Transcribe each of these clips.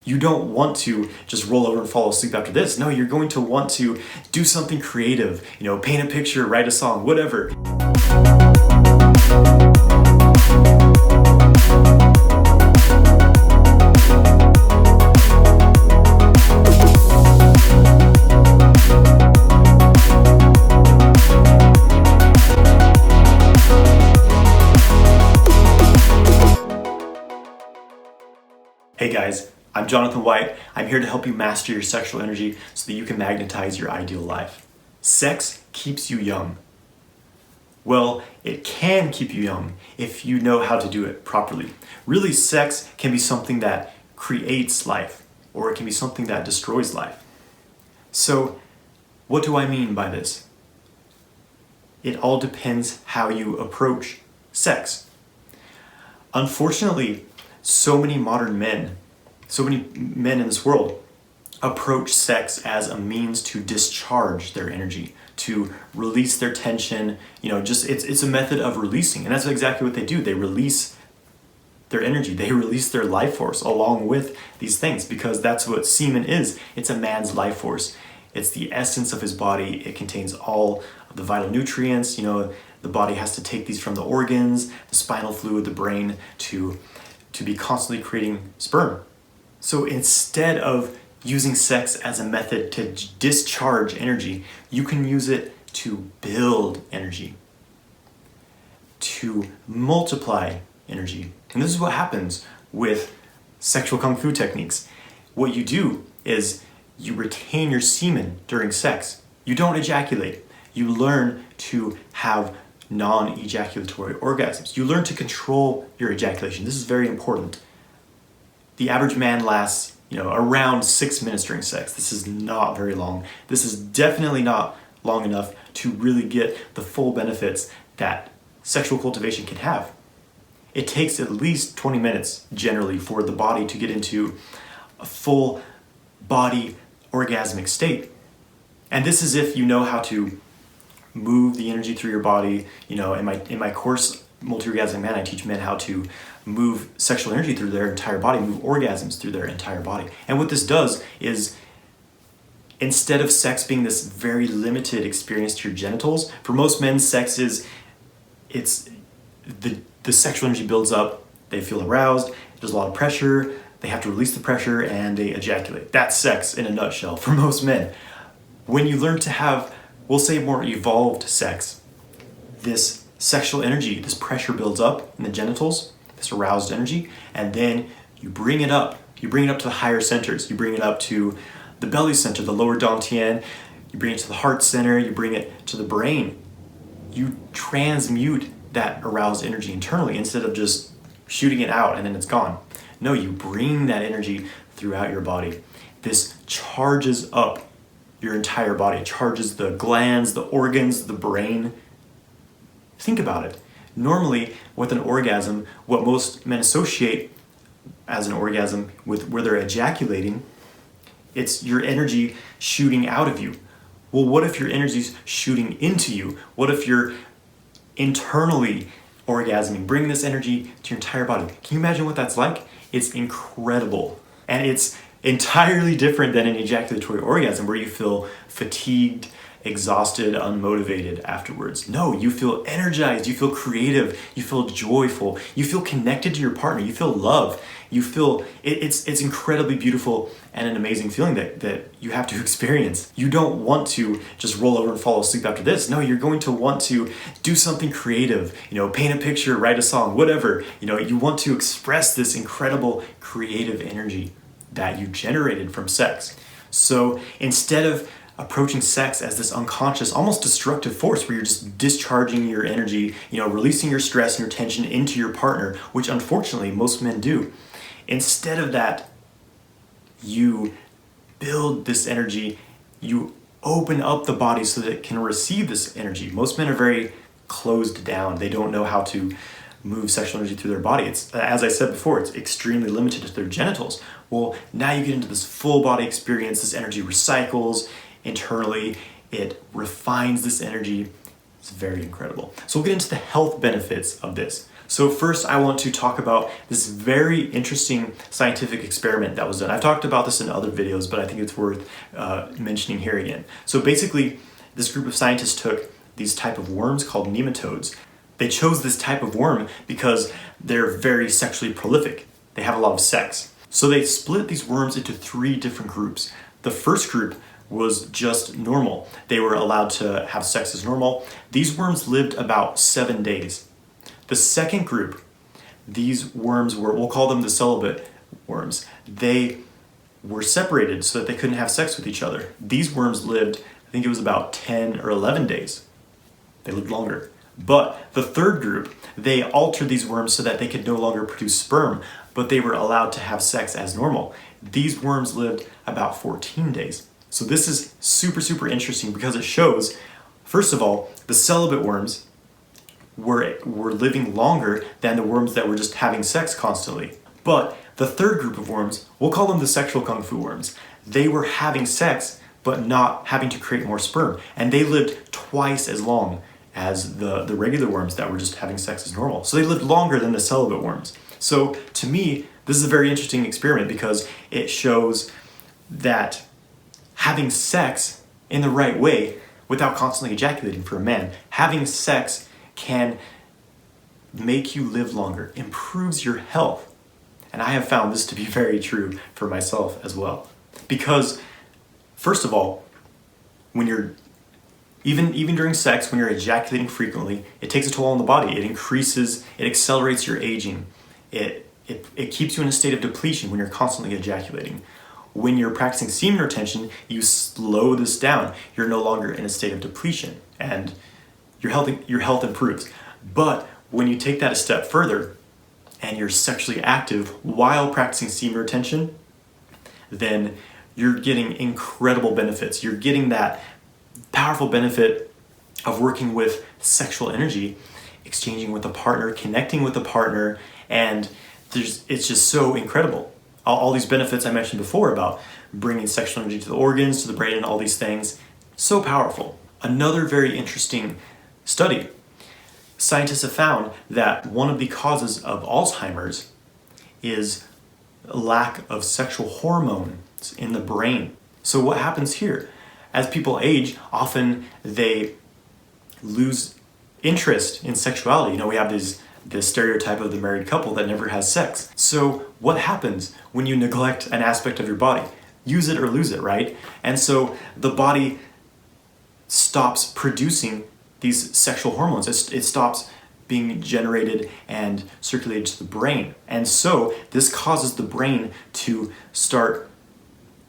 You don't want to just roll over and fall asleep after this. No, you're going to want to do something creative, paint a picture, write a song, whatever. Hey guys, I'm Jonathan White. I'm here to help you master your sexual energy so that you can magnetize your ideal life. Sex keeps you young. Well, it can keep you young if you know how to do it properly. Really, sex can be something that creates life, or it can be something that destroys life. So, what do I mean by this? It all depends how you approach sex. Unfortunately, so many men in this world approach sex as a means to discharge their energy, to release their tension, it's a method of releasing. And that's exactly what they do. They release their energy, they release their life force along with these things, because that's what semen is. It's a man's life force. It's the essence of his body. It contains all of the vital nutrients. The body has to take these from the organs, the spinal fluid, the brain, to be constantly creating sperm. So instead of using sex as a method to discharge energy, you can use it to build energy, to multiply energy. And this is what happens with sexual kung fu techniques. What you do is you retain your semen during sex. You don't ejaculate. You learn to have non-ejaculatory orgasms. You learn to control your ejaculation. This is very important. The average man lasts, around 6 minutes during sex. This is not very long. This is definitely not long enough to really get the full benefits that sexual cultivation can have. It takes at least 20 minutes generally for the body to get into a full body orgasmic state. And this is if you know how to move the energy through your body. In my course, Multi-Orgasmic Man, I teach men how to move sexual energy through their entire body, move orgasms through their entire body. And what this does is, instead of sex being this very limited experience to your genitals, for most men, sex is, the sexual energy builds up, they feel aroused, there's a lot of pressure, they have to release the pressure, and they ejaculate. That's sex in a nutshell for most men. When you learn to have, we'll say, more evolved sex, this sexual energy, this pressure builds up in the genitals, this aroused energy, and then you bring it up. You bring it up to the higher centers. You bring it up to the belly center, the lower dantian. You bring it to the heart center. You bring it to the brain. You transmute that aroused energy internally instead of just shooting it out and then it's gone. No, you bring that energy throughout your body. This charges up your entire body. It charges the glands, the organs, the brain. Think about it. Normally, with an orgasm, what most men associate as an orgasm with where they're ejaculating, it's your energy shooting out of you. Well, what if your energy's shooting into you? What if you're internally orgasming, bringing this energy to your entire body? Can you imagine what that's like? It's incredible. And it's entirely different than an ejaculatory orgasm where you feel fatigued, exhausted, unmotivated afterwards. No, you feel energized, you feel creative, you feel joyful, you feel connected to your partner, you feel love, you feel, it's incredibly beautiful and an amazing feeling that you have to experience. You don't want to just roll over and fall asleep after this. No, you're going to want to do something creative, paint a picture, write a song, whatever. You want to express this incredible creative energy that you generated from sex. So instead of approaching sex as this unconscious, almost destructive force where you're just discharging your energy, releasing your stress and your tension into your partner, which unfortunately most men do. Instead of that, you build this energy, you open up the body so that it can receive this energy. Most men are very closed down. They don't know how to move sexual energy through their body. It's, as I said before, it's extremely limited to their genitals. Well, now you get into this full body experience. This energy recycles internally. It refines this energy. It's very incredible. So we'll get into the health benefits of this. So first I want to talk about this very interesting scientific experiment that was done. I've talked about this in other videos, but I think it's worth mentioning here again. So basically, this group of scientists took these type of worms called nematodes. They chose this type of worm because they're very sexually prolific. They have a lot of sex. So they split these worms into 3 different groups. The first group was just normal. They were allowed to have sex as normal. These worms lived about 7 days. The second group, these worms were, we'll call them the celibate worms. They were separated so that they couldn't have sex with each other. These worms lived, I think it was about 10 or 11 days. They lived longer. But the third group, they altered these worms so that they could no longer produce sperm, but they were allowed to have sex as normal. These worms lived about 14 days. So this is super, super interesting because it shows, first of all, the celibate worms were living longer than the worms that were just having sex constantly. But the third group of worms, we'll call them the sexual kung fu worms. They were having sex, but not having to create more sperm. And they lived twice as long as the regular worms that were just having sex as normal. So they lived longer than the celibate worms. So to me, this is a very interesting experiment because it shows that having sex in the right way without constantly ejaculating for a man, having sex can make you live longer, improves your health. And I have found this to be very true for myself as well. Because, first of all, when you're even during sex, when you're ejaculating frequently, it takes a toll on the body. It accelerates your aging. It keeps you in a state of depletion when you're constantly ejaculating. When you're practicing semen retention, you slow this down. You're no longer in a state of depletion and your health improves. But when you take that a step further and you're sexually active while practicing semen retention, then you're getting incredible benefits. You're getting that powerful benefit of working with sexual energy, exchanging with a partner, connecting with a partner, and it's just so incredible. All these benefits I mentioned before about bringing sexual energy to the organs, to the brain, and all these things, so powerful. Another very interesting study. Scientists have found that one of the causes of Alzheimer's is a lack of sexual hormones in the brain. So what happens here? As people age, often they lose interest in sexuality. You know, we have this stereotype of the married couple that never has sex. So what happens when you neglect an aspect of your body? Use it or lose it, right? And so the body stops producing these sexual hormones. It stops being generated and circulated to the brain. And so this causes the brain to start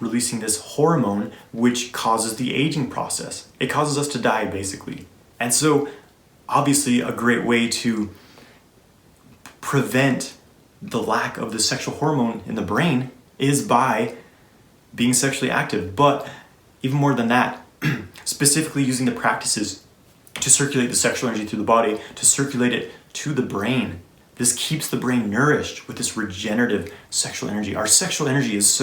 releasing this hormone, which causes the aging process. It causes us to die, basically. And so obviously a great way to prevent the lack of the sexual hormone in the brain is by being sexually active. But even more than that, specifically using the practices to circulate the sexual energy through the body, to circulate it to the brain. This keeps the brain nourished with this regenerative sexual energy. Our sexual energy is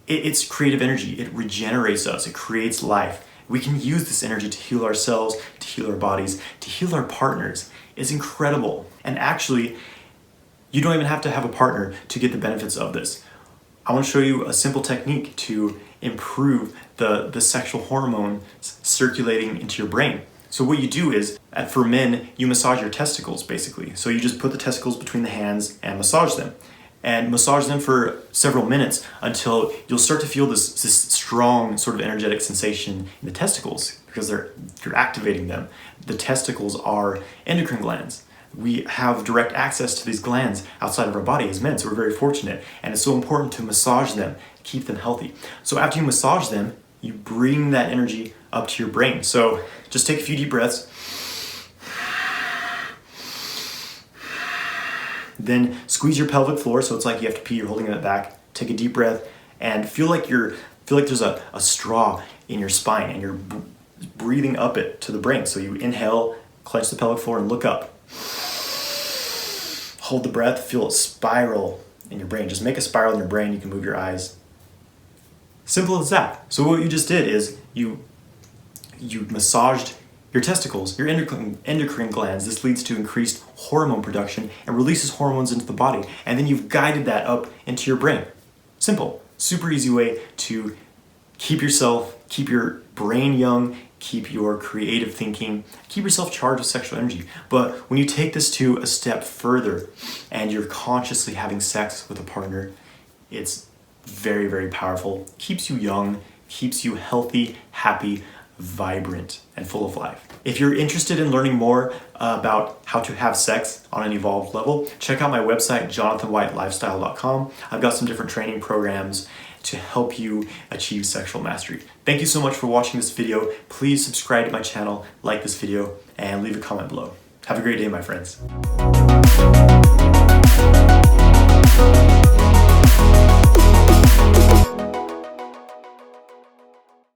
it's creative energy. It regenerates us. It creates life. We can use this energy to heal ourselves, to heal our bodies, to heal our partners. It's incredible. And actually, you don't even have to have a partner to get the benefits of this. I want to show you a simple technique to improve the sexual hormones circulating into your brain. So what you do is, for men, you massage your testicles, basically. So you just put the testicles between the hands and massage them. And massage them for several minutes until you'll start to feel this strong sort of energetic sensation in the testicles because you're activating them. The testicles are endocrine glands. We have direct access to these glands outside of our body as men, so we're very fortunate. And it's so important to massage them, keep them healthy. So after you massage them, you bring that energy up to your brain. So just take a few deep breaths. Then squeeze your pelvic floor, so it's like you have to pee, you're holding it back. Take a deep breath and feel like there's a straw in your spine and you're breathing up it to the brain. So you inhale, clench the pelvic floor and look up. Hold the breath, feel it spiral in your brain. Just make a spiral in your brain, you can move your eyes. Simple as that. So what you just did is you massaged your testicles, your endocrine glands. This leads to increased hormone production and releases hormones into the body. And then you've guided that up into your brain. Simple, super easy way to keep your brain young, keep your creative thinking, keep yourself charged with sexual energy. But when you take this to a step further and you're consciously having sex with a partner, it's very, very powerful. Keeps you young, keeps you healthy, happy, vibrant, and full of life. If you're interested in learning more about how to have sex on an evolved level, check out my website, jonathanwhitelifestyle.com. I've got some different training programs to help you achieve sexual mastery. Thank you so much for watching this video. Please subscribe to my channel, like this video, and leave a comment below. Have a great day, my friends.